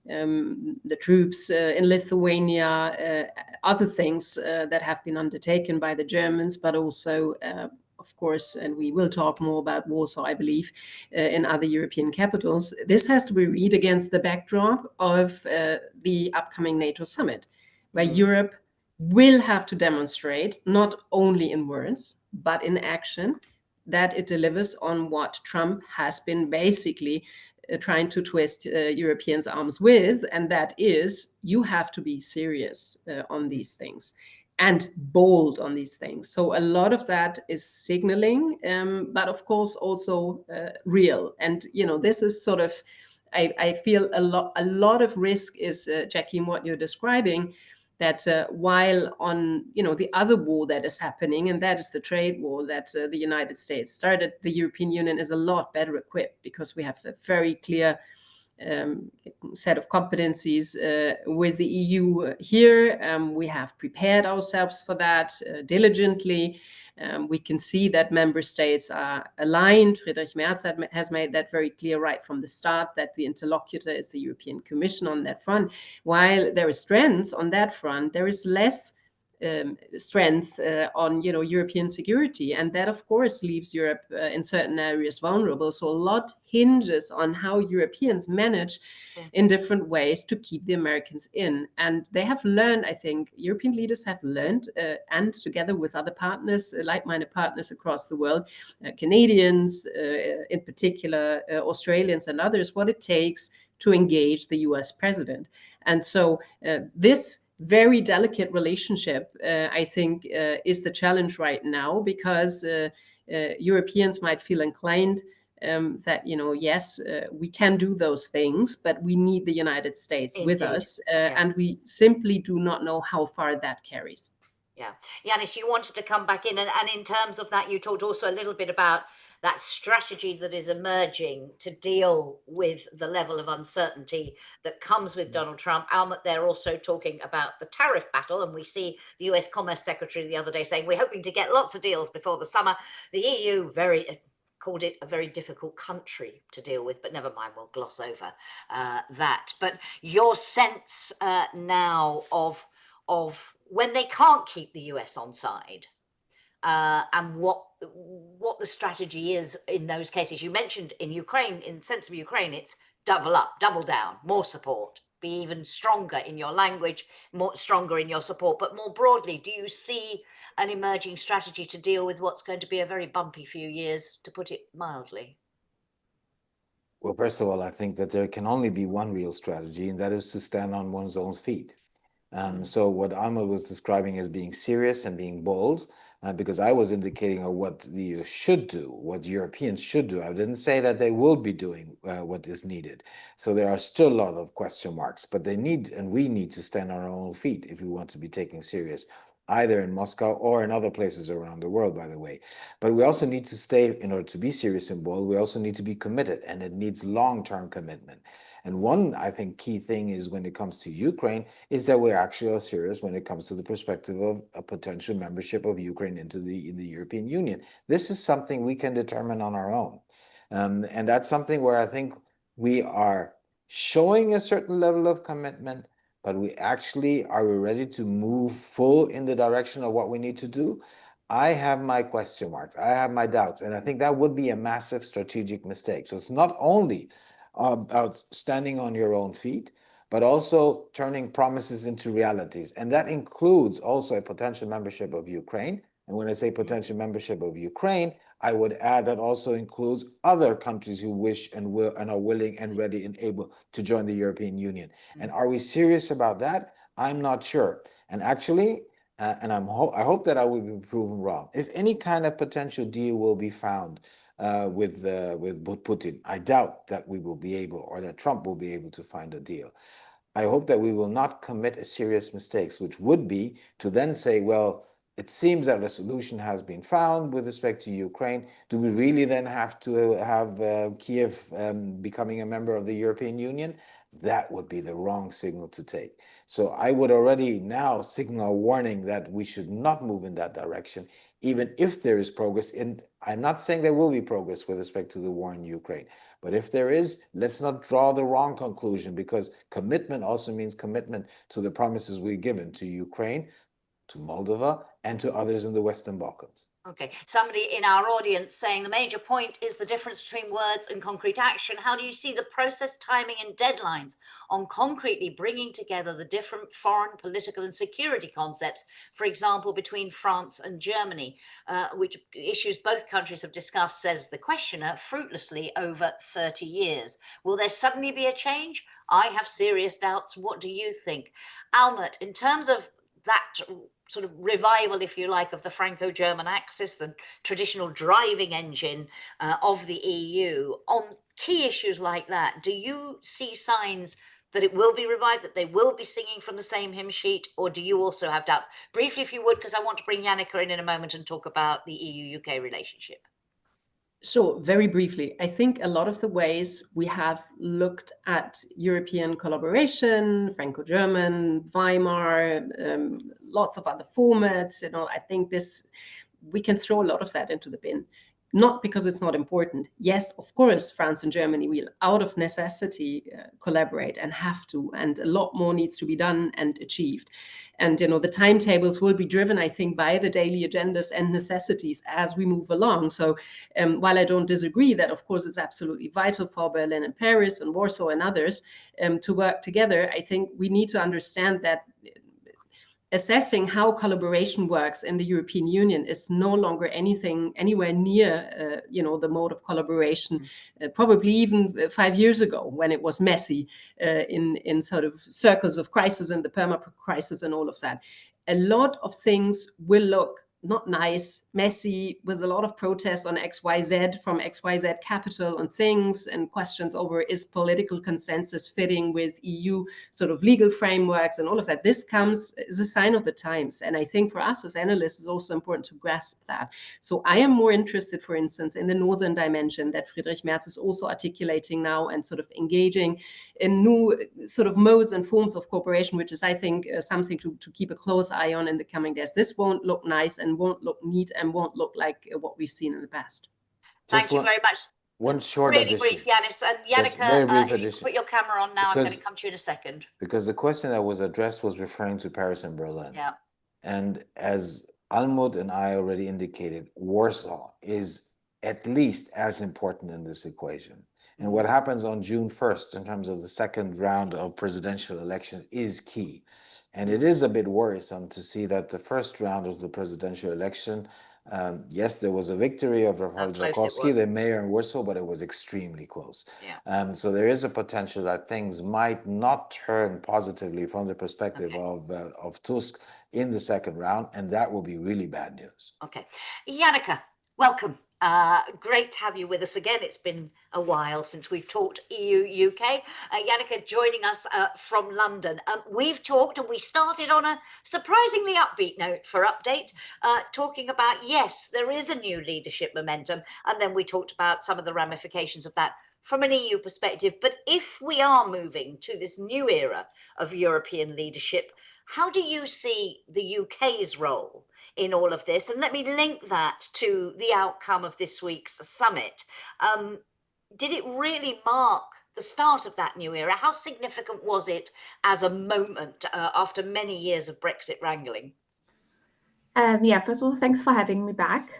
the troops in Lithuania, other things that have been undertaken by the Germans, but also, of course, and we will talk more about Warsaw, I believe, in other European capitals. This has to be read against the backdrop of the upcoming NATO summit, where Europe will have to demonstrate, not only in words, but in action, that it delivers on what Trump has been basically trying to twist Europeans' arms with, and that is, you have to be serious on these things and bold on these things. So a lot of that is signaling, but of course also real. And, you know, this is sort of, I feel a lot of risk is, Jacki, in what you're describing, that while on, you know, the other war that is happening, and that is the trade war that the United States started, the European Union is a lot better equipped because we have a very clear set of competencies with the EU here. We have prepared ourselves for that diligently. We can see that member states are aligned. Friedrich Merz has made that very clear right from the start, that the interlocutor is the European Commission on that front. While there is strength on that front, there is less strength on European security, and that of course leaves Europe in certain areas vulnerable. So a lot hinges on how Europeans manage in different ways to keep the Americans in. And they have learned, I think, European leaders have learned, and together with other partners, like-minded partners across the world, Canadians in particular, Australians and others, what it takes to engage the US president. And so this very delicate relationship, I think, is the challenge right now, because Europeans might feel inclined that, yes, we can do those things, but we need the United States with us, and we simply do not know how far that carries. Yeah. Janis, you wanted to come back in, and in terms of that, you talked also a little bit about that strategy that is emerging to deal with the level of uncertainty that comes with Donald Trump. Almut, they're also talking about the tariff battle, and we see the US Commerce Secretary the other day saying, we're hoping to get lots of deals before the summer. The EU called it a very difficult country to deal with, but never mind, we'll gloss over that. But your sense now of when they can't keep the US on side, and what the strategy is in those cases. You mentioned in Ukraine, in the sense of Ukraine, it's double up, double down, more support, be even stronger in your language, more stronger in your support. But more broadly, do you see an emerging strategy to deal with what's going to be a very bumpy few years, to put it mildly? Well, first of all, I think that there can only be one real strategy, and that is to stand on one's own feet. So what Almut was describing as being serious and being bold, because I was indicating what the EU should do, what Europeans should do. I didn't say that they will be doing what is needed. So there are still a lot of question marks, but they need, and we need, to stand on our own feet if we want to be taken serious, either in Moscow or in other places around the world, by the way. But we also need to stay, in order to be serious and bold, we also need to be committed, and it needs long-term commitment. And one, I think, key thing is, when it comes to Ukraine, is that we actually are serious when it comes to the perspective of a potential membership of Ukraine into the European Union. This is something we can determine on our own. And that's something where I think we are showing a certain level of commitment, but we actually, are we ready to move full in the direction of what we need to do? I have my question marks, I have my doubts, and I think that would be a massive strategic mistake. So it's not only about standing on your own feet, but also turning promises into realities. And that includes also a potential membership of Ukraine. And when I say potential membership of Ukraine, I would add that also includes other countries who wish and will and are willing and ready and able to join the European Union. And are we serious about that? I'm not sure. And actually, and I hope that I will be proven wrong, if any kind of potential deal will be found with Putin, I doubt that we will be able, or that Trump will be able to find a deal. I hope that we will not commit a serious mistakes, which would be to then say, well, it seems that a solution has been found with respect to Ukraine. Do we really then have to have Kyiv becoming a member of the European Union? That would be the wrong signal to take. So I would already now signal a warning that we should not move in that direction, even if there is progress. And I'm not saying there will be progress with respect to the war in Ukraine, but if there is, let's not draw the wrong conclusion, because commitment also means commitment to the promises we've given to Ukraine, to Moldova, and to others in the Western Balkans. Okay, somebody in our audience saying the major point is the difference between words and concrete action. How do you see the process, timing and deadlines on concretely bringing together the different foreign, political and security concepts, for example, between France and Germany, which issues both countries have discussed, says the questioner, fruitlessly over 30 years? Will there suddenly be a change? I have serious doubts. What do you think? Almut, in terms of that sort of revival, if you like, of the Franco-German axis, the traditional driving engine of the EU, on key issues like that, do you see signs that it will be revived, that they will be singing from the same hymn sheet, or do you also have doubts? Briefly, if you would, because I want to bring Jannike in a moment and talk about the EU-UK relationship. So very briefly, I think a lot of the ways we have looked at European collaboration, Franco-German, Weimar, lots of other formats, I think we can throw a lot of that into the bin. not because it's not important. Yes, of course, France and Germany will, out of necessity, collaborate and have to, and a lot more needs to be done and achieved. And, the timetables will be driven, I think, by the daily agendas and necessities as we move along. So while I don't disagree that, of course, it's absolutely vital for Berlin and Paris and Warsaw and others to work together, I think we need to understand that assessing how collaboration works in the European Union is no longer anything anywhere near, the mode of collaboration, probably even 5 years ago when it was messy in sort of circles of crisis and the perma-crisis and all of that. A lot of things will look not nice, messy, with a lot of protests on XYZ from XYZ capital on things and questions over is political consensus fitting with EU sort of legal frameworks and all of that. This is a sign of the times. And I think for us as analysts, it's also important to grasp that. So I am more interested, for instance, in the northern dimension that Friedrich Merz is also articulating now and sort of engaging in new sort of modes and forms of cooperation, which is, I think, something to keep a close eye on in the coming days. This won't look nice and won't look neat and won't look like what we've seen in the past. Thank you very much. One short really addition. Brief, Janis. And Jannike, very brief addition. Put your camera on now. I'm going to come to you in a second. Because the question that was addressed was referring to Paris and Berlin. Yeah. And as Almut and I already indicated, Warsaw is at least as important in this equation. And what happens on June 1st in terms of the second round of presidential elections is key. And it is a bit worrisome to see that the first round of the presidential election, yes, there was a victory of Rafał Trzaskowski, the mayor in Warsaw, but it was extremely close. Yeah. So there is a potential that things might not turn positively from the perspective of Tusk in the second round, and that will be really bad news. Okay. Jannike, welcome. Great to have you with us again. It's been a while since we've talked EU-UK. Jannike joining us from London. We've talked, and we started on a surprisingly upbeat note for Update, talking about, yes, there is a new leadership momentum, and then we talked about some of the ramifications of that from an EU perspective. But if we are moving to this new era of European leadership, how do you see the UK's role in all of this? And let me link that to the outcome of this week's summit. Did it really mark the start of that new era? How significant was it as a moment after many years of Brexit wrangling? First of all, thanks for having me back.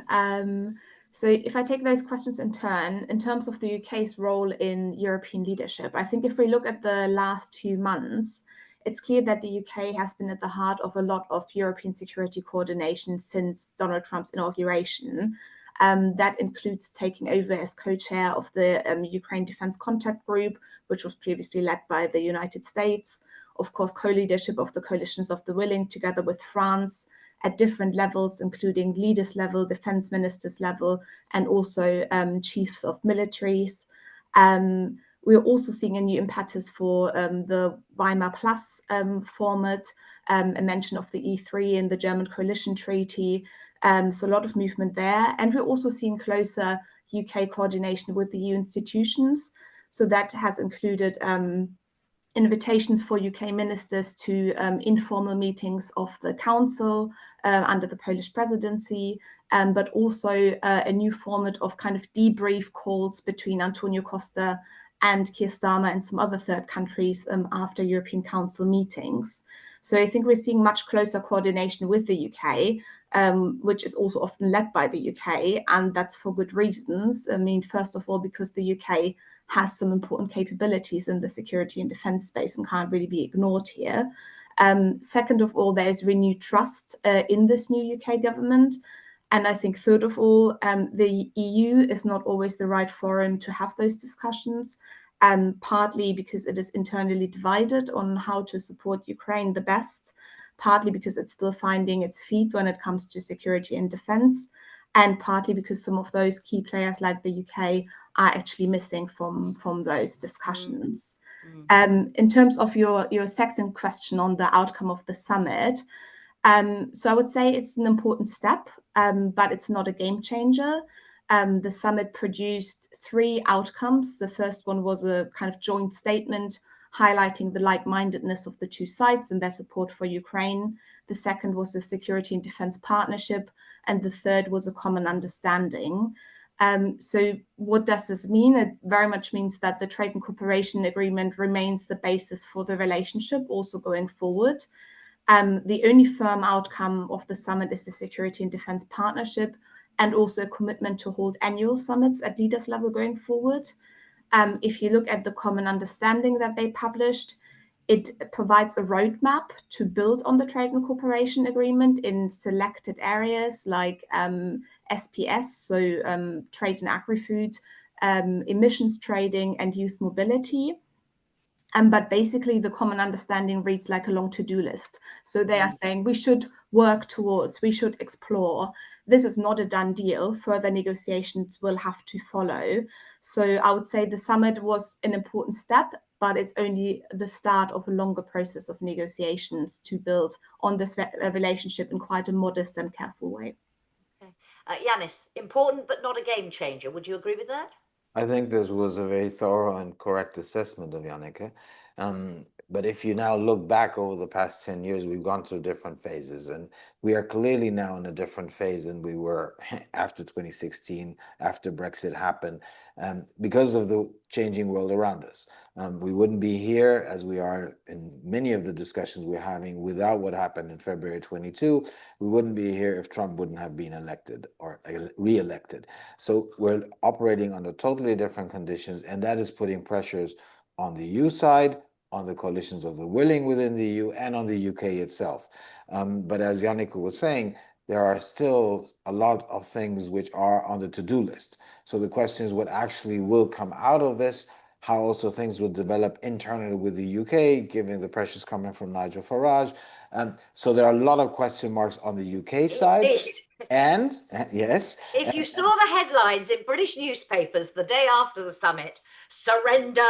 So if I take those questions in turn, in terms of the UK's role in European leadership, I think if we look at the last few months, it's clear that the UK has been at the heart of a lot of European security coordination since Donald Trump's inauguration. That includes taking over as co-chair of the Ukraine Defense Contact Group, which was previously led by the United States. Of course, co-leadership of the Coalitions of the Willing together with France at different levels, including leaders level, defense ministers level, and also chiefs of militaries. We're also seeing a new impetus for the Weimar Plus format, a mention of the E3 in the German coalition treaty. So a lot of movement there. And we're also seeing closer UK coordination with the EU institutions. So that has included invitations for UK ministers to informal meetings of the council under the Polish presidency, but also a new format of kind of debrief calls between Antonio Costa and Keir Starmer and some other third countries after European Council meetings. So I think we're seeing much closer coordination with the UK, which is also often led by the UK, and that's for good reasons. I mean, first of all, because the UK has some important capabilities in the security and defence space and can't really be ignored here. Second of all, there's renewed trust in this new UK government. And I think third of all, the EU is not always the right forum to have those discussions, partly because it is internally divided on how to support Ukraine the best, partly because it's still finding its feet when it comes to security and defense, and partly because some of those key players like the UK are actually missing from those discussions. In terms of your second question on the outcome of the summit, so I would say it's an important step, but it's not a game changer. The summit produced 3 outcomes. The first one was a kind of joint statement highlighting the like-mindedness of the two sides and their support for Ukraine. The second was the security and defense partnership. And the third was a common understanding. So what does this mean? It very much means that the Trade and Cooperation Agreement remains the basis for the relationship also going forward. The only firm outcome of the summit is the Security and Defense Partnership, and also a commitment to hold annual summits at leaders level going forward. If you look at the common understanding that they published, it provides a roadmap to build on the Trade and Cooperation Agreement in selected areas like SPS, so trade and agri-food, emissions trading, and youth mobility. But basically, the common understanding reads like a long to-do list. So they are saying we should work towards, we should explore. This is not a done deal. Further negotiations will have to follow. So I would say the summit was an important step, but it's only the start of a longer process of negotiations to build on this relationship in quite a modest and careful way. Okay. Janis, important but not a game changer. Would you agree with that? I think this was a very thorough and correct assessment of Jannike. But if you now look back over the past 10 years, we've gone through different phases, and we are clearly now in a different phase than we were after 2016, after Brexit happened, because of the changing world around us. We wouldn't be here as we are in many of the discussions we're having without what happened in February 22. We wouldn't be here if Trump wouldn't have been elected or re-elected. So we're operating under totally different conditions, and that is putting pressures on the EU side, on the coalitions of the willing within the EU, and on the UK itself. But as Jannike was saying, there are still a lot of things which are on the to-do list. So the question is what actually will come out of this, how also things will develop internally with the UK, given the pressures coming from Nigel Farage. So there are a lot of question marks on the UK side. Indeed. And, yes. If you saw the headlines in British newspapers the day after the summit, surrender,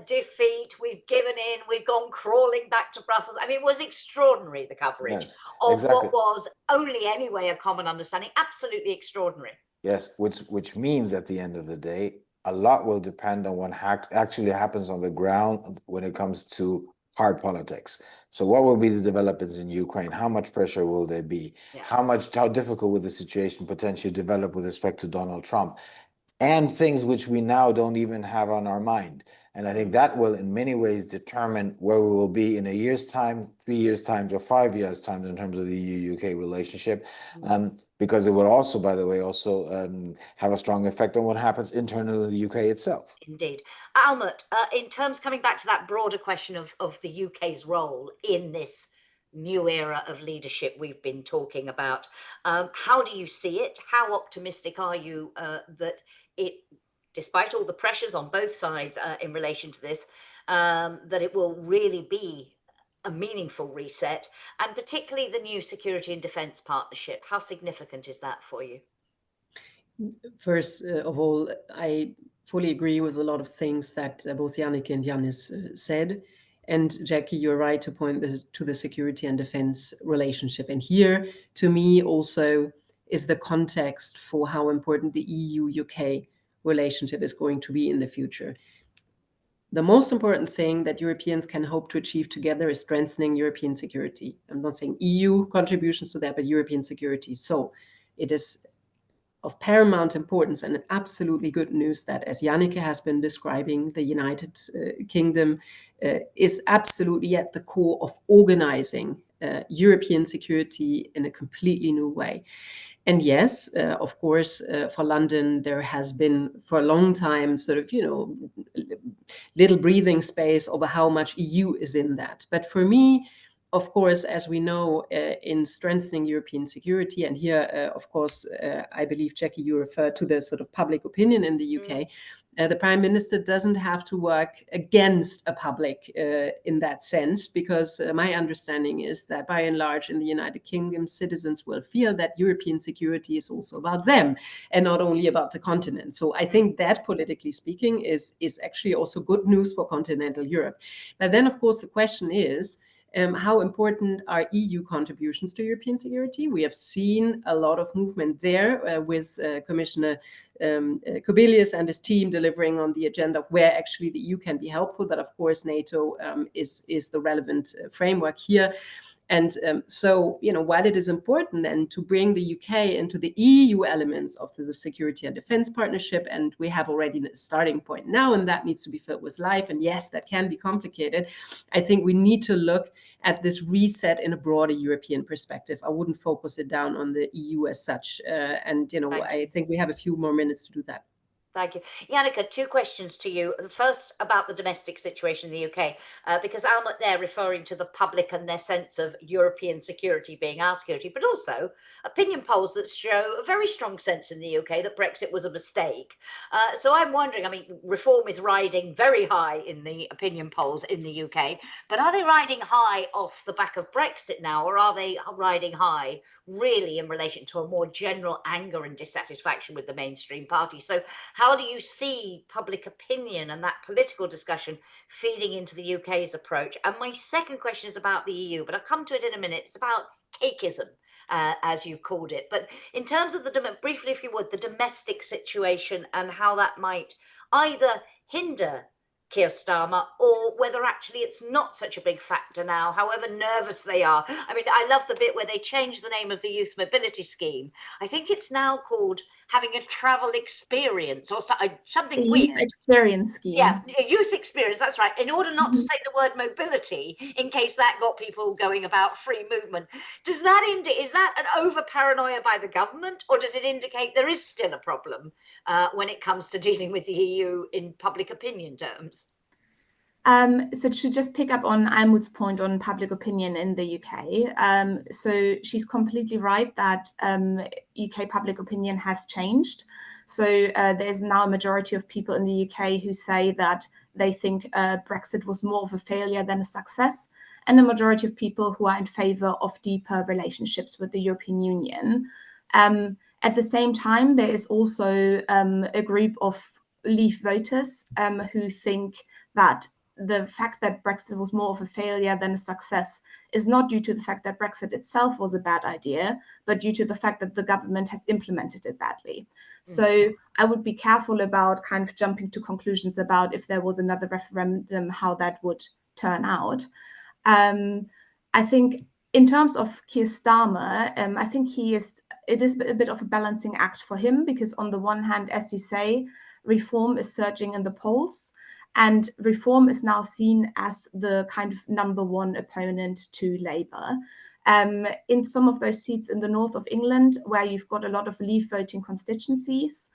defeat, we've given in, we've gone crawling back to Brussels. I mean, it was extraordinary, the coverage of what was only anyway a common understanding. Absolutely extraordinary. Yes, which means at the end of the day, a lot will depend on what actually happens on the ground when it comes to hard politics. So what will be the developments in Ukraine? How much pressure will there be? Yeah. How difficult will the situation potentially develop with respect to Donald Trump? And things which we now don't even have on our mind. And I think that will in many ways determine where we will be in a year's time, 3 years' time, or 5 years' time in terms of the EU-UK relationship. Because it will also, by the way, have a strong effect on what happens internally in the UK itself. Indeed. Almut, in terms, coming back to that broader question of the UK's role in this new era of leadership we've been talking about, how do you see it? How optimistic are you that it, despite all the pressures on both sides in relation to this, that it will really be a meaningful reset, and particularly the new security and defense partnership? How significant is that for you? First of all, I fully agree with a lot of things that both Jannike and Janis said. And Jackie, you're right to point this to the security and defense relationship. And here, to me, also is the context for how important the EU-UK relationship is going to be in the future. The most important thing that Europeans can hope to achieve together is strengthening European security. I'm not saying EU contributions to that, but European security. So it is of paramount importance and absolutely good news that, as Jannike has been describing, the United Kingdom is absolutely at the core of organizing European security in a completely new way. And yes, of course, for London, there has been for a long time sort of, little breathing space over how much EU is in that. But for me, of course, as we know, in strengthening European security, and here, of course, I believe, Jackie, you referred to the sort of public opinion in the UK, the Prime Minister doesn't have to work against a public in that sense, because my understanding is that by and large in the United Kingdom, citizens will feel that European security is also about them and not only about the continent. So I think that, politically speaking, is actually also good news for continental Europe. But then, of course, the question is, how important are EU contributions to European security? We have seen a lot of movement there with Commissioner Kubilius and his team delivering on the agenda of where actually the EU can be helpful. But of course, NATO is the relevant framework here. And so, while it is important then to bring the UK into the EU elements of the security and defense partnership, and we have already a starting point now, and that needs to be filled with life. And yes, that can be complicated. I think we need to look at this reset in a broader European perspective. I wouldn't focus it down on the EU as such. I think we have a few more minutes to do that. Thank you. Jannike, two questions to you. The first about the domestic situation in the UK, because Almut there referring to the public and their sense of European security being our security, but also opinion polls that show a very strong sense in the UK that Brexit was a mistake. So I'm wondering, reform is riding very high in the opinion polls in the UK, but are they riding high off the back of Brexit now, or are they riding high really in relation to a more general anger and dissatisfaction with the mainstream party? So how do you see public opinion and that political discussion feeding into the UK's approach? And my second question is about the EU, but I'll come to it in a minute. It's about cakeism, as you've called it. But in terms of briefly, if you would, the domestic situation and how that might either hinder Keir Starmer, or whether actually it's not such a big factor now, however nervous they are. I love the bit where they changed the name of the youth mobility scheme. I think it's now called having a travel experience or something weird. Youth experience scheme. Yeah, a youth experience, that's right. In order not to say the word mobility, in case that got people going about free movement. Is that an over paranoia by the government, or does it indicate there is still a problem when it comes to dealing with the EU in public opinion terms? So to just pick up on Almut's point on public opinion in the UK, so she's completely right that UK public opinion has changed. So there's now a majority of people in the UK who say that they think Brexit was more of a failure than a success, and a majority of people who are in favour of deeper relationships with the European Union. At the same time, there is also a group of Leave voters who think that the fact that Brexit was more of a failure than a success is not due to the fact that Brexit itself was a bad idea, but due to the fact that the government has implemented it badly. So I would be careful about kind of jumping to conclusions about if there was another referendum, how that would turn out. I think in terms of Keir Starmer, I think it is a bit of a balancing act for him, because on the one hand, as you say, reform is surging in the polls. And reform is now seen as the kind of number one opponent to Labour. In some of those seats in the north of England, where you've got a lot of Leave voting constituencies,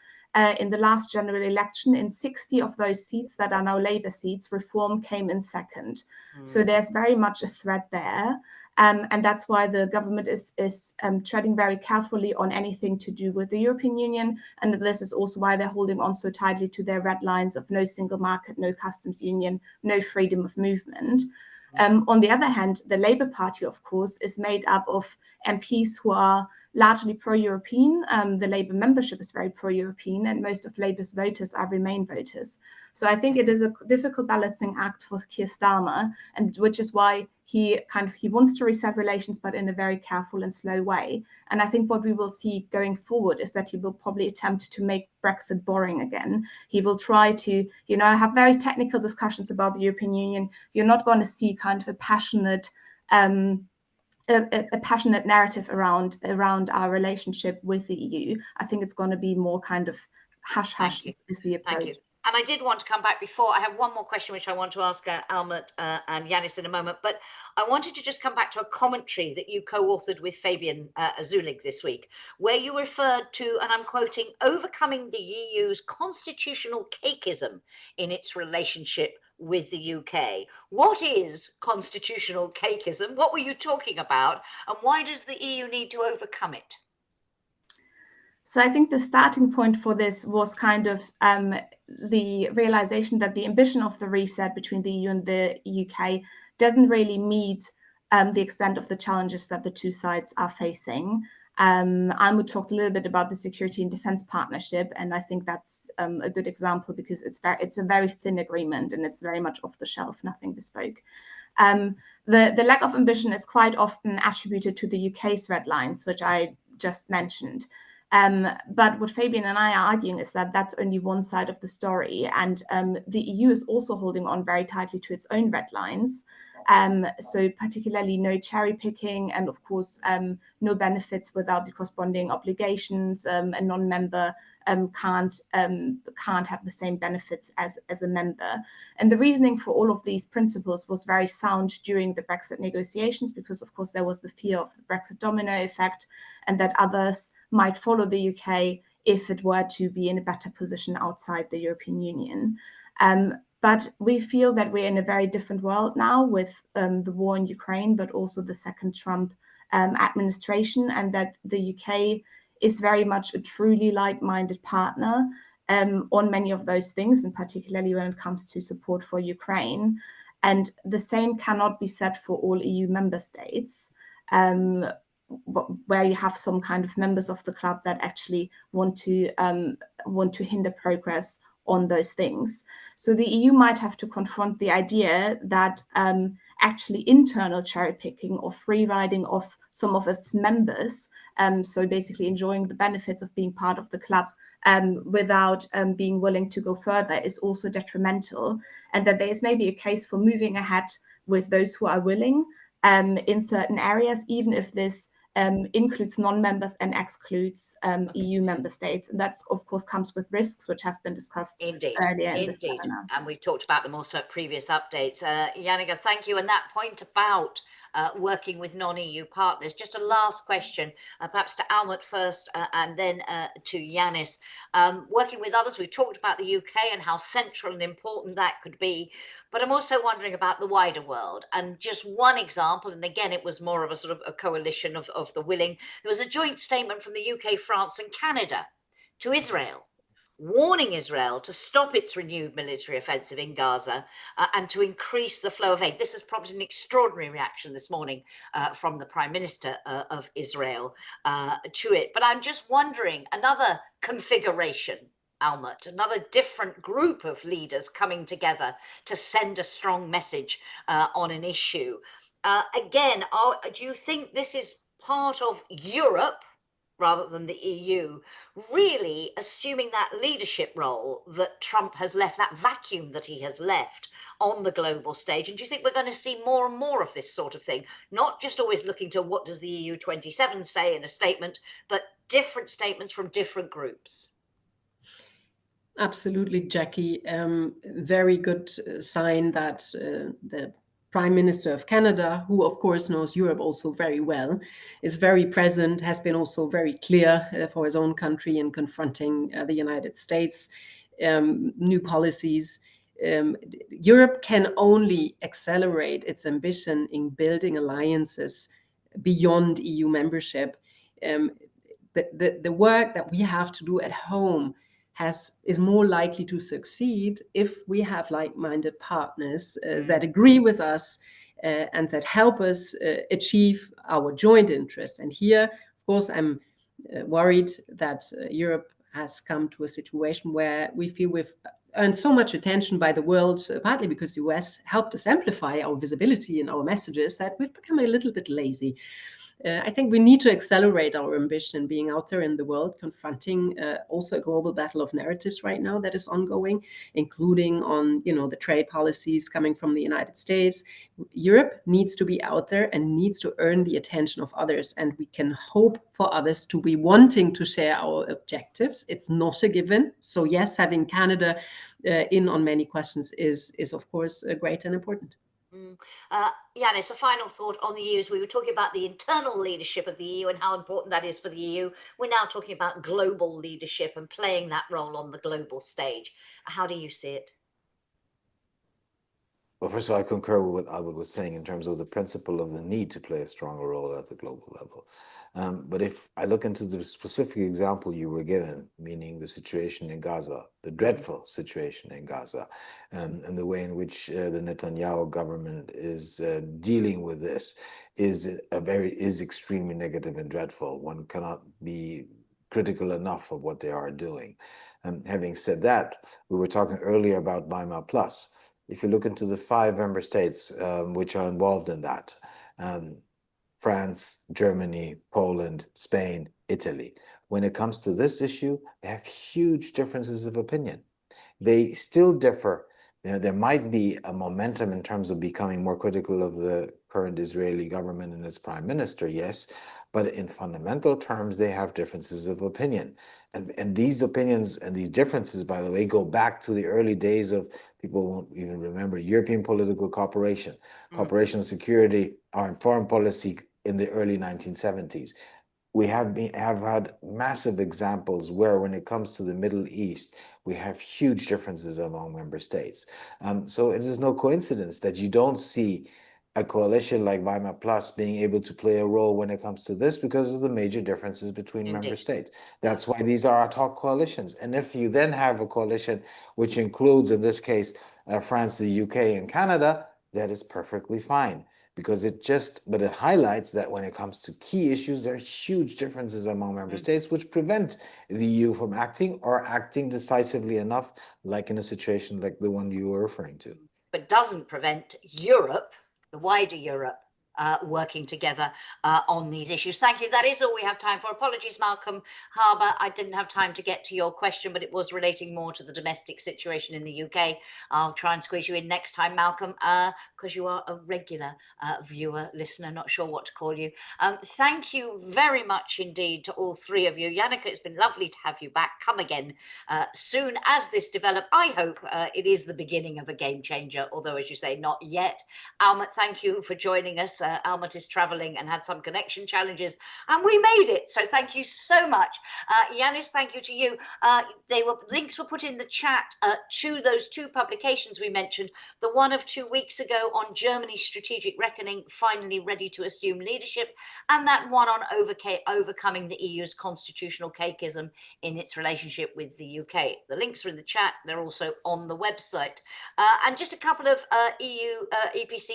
in the last general election, in 60 of those seats that are now Labour seats, reform came in second. So there's very much a threat there. And that's why the government is treading very carefully on anything to do with the European Union. And this is also why they're holding on so tightly to their red lines of no single market, no customs union, no freedom of movement. On the other hand, the Labour Party, of course, is made up of MPs who are largely pro-European. The Labour membership is very pro-European, and most of Labour's voters are Remain voters. So I think it is a difficult balancing act for Keir Starmer, and which is why he wants to reset relations, but in a very careful and slow way. And I think what we will see going forward is that he will probably attempt to make Brexit boring again. He will try to, have very technical discussions about the European Union. You're not going to see kind of a passionate narrative around our relationship with the EU. I think it's going to be more kind of hush-hush is the approach. Thank you. And I did want to come back before. I have one more question which I want to ask Almut and Janis in a moment, but I wanted to just come back to a commentary that you co-authored with Fabian Zulig this week, where you referred to, and I'm quoting, overcoming the EU's constitutional cakeism in its relationship with the UK. What is constitutional cakeism? What were you talking about? And why does the EU need to overcome it? So I think the starting point for this was kind of the realization that the ambition of the reset between the EU and the UK doesn't really meet the extent of the challenges that the two sides are facing. Almut talked a little bit about the security and defense partnership, and I think that's a good example because it's a very thin agreement and it's very much off the shelf, nothing bespoke. The lack of ambition is quite often attributed to the UK's red lines, which I just mentioned. But what Fabian and I are arguing is that that's only one side of the story, and the EU is also holding on very tightly to its own red lines. So particularly no cherry picking, and of course no benefits without the corresponding obligations. A non-member can't have the same benefits as a member. And the reasoning for all of these principles was very sound during the Brexit negotiations, because of course there was the fear of the Brexit domino effect, and that others might follow the UK if it were to be in a better position outside the European Union. But we feel that we're in a very different world now with the war in Ukraine, but also the second Trump administration, and that the UK is very much a truly like-minded partner on many of those things, and particularly when it comes to support for Ukraine. And the same cannot be said for all EU member states, where you have some kind of members of the club that actually want to hinder progress on those things. So the EU might have to confront the idea that actually internal cherry picking or free riding of some of its members, so basically enjoying the benefits of being part of the club without being willing to go further, is also detrimental, and that there is maybe a case for moving ahead with those who are willing in certain areas, even if this includes non-members and excludes EU member states. And that's, of course, comes with risks, which have been discussed earlier in this webinar. And we've talked about them also at previous updates. Jannike, thank you. And that point about working with non-EU partners. Just a last question, perhaps to Almut first, and then to Janis. Working with others, we've talked about the UK and how central and important that could be, but I'm also wondering about the wider world. And just one example, and again, it was more of a sort of a coalition of the willing. There was a joint statement from the UK, France and Canada to Israel, warning Israel to stop its renewed military offensive in Gaza and to increase the flow of aid. This has prompted an extraordinary reaction this morning from the Prime Minister of Israel to it. But I'm just wondering, another configuration, Almut, another different group of leaders coming together to send a strong message on an issue. Again, do you think this is part of Europe rather than the EU, really assuming that leadership role that Trump has left, that vacuum that he has left on the global stage? And do you think we're going to see more and more of this sort of thing? Not just always looking to what does the EU 27 say in a statement, but different statements from different groups. Absolutely, Jackie. Very good sign that the Prime Minister of Canada, who of course knows Europe also very well, is very present, has been also very clear for his own country in confronting the United States, new policies. Europe can only accelerate its ambition in building alliances beyond EU membership. The work that we have to do at home is more likely to succeed if we have like-minded partners that agree with us and that help us achieve our joint interests. And here, of course, I'm worried that Europe has come to a situation where we feel we've earned so much attention by the world, partly because the US helped us amplify our visibility and our messages, that we've become a little bit lazy. I think we need to accelerate our ambition being out there in the world, confronting also a global battle of narratives right now that is ongoing, including on, the trade policies coming from the United States. Europe needs to be out there and needs to earn the attention of others, and we can hope for others to be wanting to share our objectives. It's not a given. So yes, having Canada in on many questions is of course great and important. Janis, a final thought on the EU. We were talking about the internal leadership of the EU and how important that is for the EU. We're now talking about global leadership and playing that role on the global stage. How do you see it? Well, first of all, I concur with what Almut was saying in terms of the principle of the need to play a stronger role at the global level. But if I look into the specific example you were given, meaning the situation in Gaza, the dreadful situation in Gaza, and the way in which the Netanyahu government is dealing with this is extremely negative and dreadful. One cannot be critical enough of what they are doing. Having said that, we were talking earlier about Weimar Plus. If you look into the 5 member states which are involved in that, France, Germany, Poland, Spain, Italy, when it comes to this issue, they have huge differences of opinion. They still differ There might be a momentum in terms of becoming more critical of the current Israeli government and its prime minister, yes, but in fundamental terms, they have differences of opinion. And these opinions and these differences, by the way, go back to the early days of, people won't even remember, European political cooperation, cooperation on security, or in foreign policy in the early 1970s. We have had massive examples where, when it comes to the Middle East, we have huge differences among member states. So it is no coincidence that you don't see a coalition like Weimar Plus being able to play a role when it comes to this, because of the major differences between member states. That's why these are ad hoc coalitions. And if you then have a coalition which includes, in this case, France, the UK, and Canada, that is perfectly fine. Because it highlights that when it comes to key issues, there are huge differences among member states, which prevent the EU from acting, or acting decisively enough, like in a situation like the one you were referring to. But doesn't prevent Europe, the wider Europe, working together on these issues. Thank you. That is all we have time for. Apologies, Malcolm Harbour. I didn't have time to get to your question, but it was relating more to the domestic situation in the UK. I'll try and squeeze you in next time, Malcolm, because you are a regular viewer, listener, not sure what to call you. Thank you very much indeed to all three of you. Jannike, it's been lovely to have you back. Come again soon as this develops. I hope it is the beginning of a game changer, although, as you say, not yet. Almut, thank you for joining us. Almut is traveling and had some connection challenges, and we made it. So thank you so much. Janis, thank you to you. Links were put in the chat to those two publications we mentioned. The one of 2 weeks ago on Germany's strategic reckoning, finally ready to assume leadership, and that one on overcoming the EU's constitutional cakeism in its relationship with the UK. The links are in the chat. They're also on the website. And just a couple of EU EPC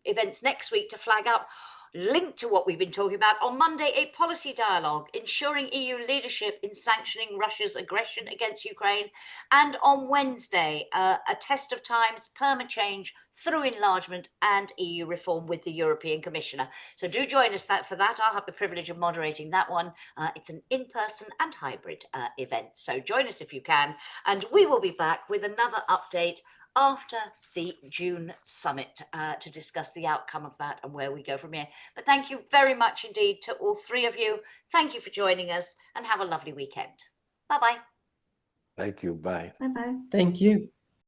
events next week to flag up, linked to what we've been talking about. On Monday, a policy dialogue ensuring EU leadership in sanctioning Russia's aggression against Ukraine. And on Wednesday, a test of times, perma-change through enlargement and EU reform with the European Commissioner. So do join us for that. I'll have the privilege of moderating that one. It's an in-person and hybrid event. So join us if you can. And we will be back with another update after the June summit to discuss the outcome of that and where we go from here. But thank you very much indeed to all three of you. Thank you for joining us, and have a lovely weekend. Bye-bye. Thank you. Bye. Bye-bye. Thank you.